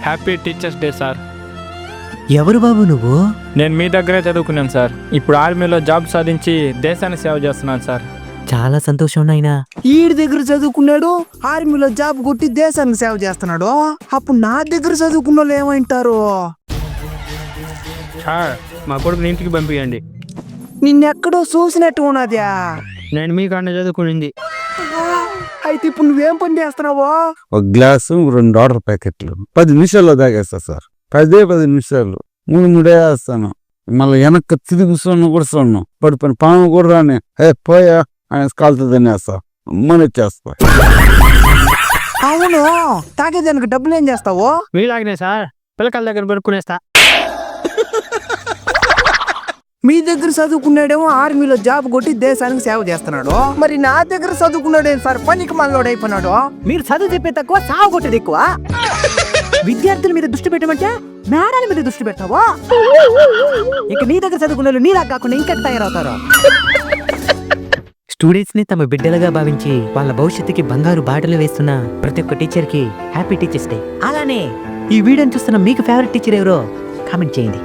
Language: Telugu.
Happy teachers day sir. ఎవరు బాబు నువ్వు? నేను మీ దగ్గరే చదువుకున్నాను సార్. ఇప్పుడు ఆర్మీలో జాబ్ సాధించి దేశాన్ని సేవ చేస్తున్నాను సార్. చాలా సంతోషం నాయనా. ఈడి దగ్గర చదువుకున్నాడు, ఆర్మీలో జాబ్ కొట్టి దేశానికి సేవ చేస్తున్నాడు. అప్పుడు నా దగ్గర చదువుకున్న వాళ్ళు ఏమంటారు? సార్ మా కొడుకుని ఇంటికి పంపించండి. నిన్నెక్కడో చూసినట్టు ఉన్నదా? నేను మీకన్నా చదువుకునింది. అయితే ఇప్పుడు నువ్వేం పని చేస్తున్నావో? ఒక గ్లాసు 2 వాటర్ ప్యాకెట్లు 10 నిమిషాల్లో తాగేస్తా సార్. 10 నిమిషాలు 3 వేస్తాను. మళ్ళీ వెనక్కి తిరిగి కూడా చూడను. పడిపోయిన పాము కూడా రాని పోయా ఆయన కాలుతో తినేస్తా, మన చేస్తా. అవును, తాగేదానికి డబ్బులు ఏం చేస్తావు? మీలాగనే సార్, పిల్లకాయల దగ్గర పెరుక్కునేస్తా. మీ దగ్గర చదువుకున్నాడేమో ఆర్మీలో జాబ్ కొట్టి దేశానికి సేవ చేస్తున్నాడు. మరి నా దగ్గర చదువుకున్నాడేం సార్, పనికి మనలోడు అయిపోయినాడు. మీరు చదువు చెప్పే తక్కువ, సాగు కొట్టేది ఎక్కువ. విద్యార్థుల మీద దృష్టి పెట్టమంటే మేడాల మీద దృష్టి పెట్టావా? ఇక నీ దగ్గర చదువుకున్న నీలా కాకుండా ఇంకెట్ తయారవుతారు. స్టూడెంట్స్ ని తమ బిడ్డలుగా భావించి వాళ్ళ భవిష్యత్తుకి బంగారు బాటలు వేస్తున్న ప్రతి ఒక్క టీచర్ కి హ్యాపీ టీచర్స్ డే. అలానే ఈ వీడియోని చూస్తున్న మీకు ఫేవరెట్ టీచర్ ఎవరో కామెంట్ చేయండి.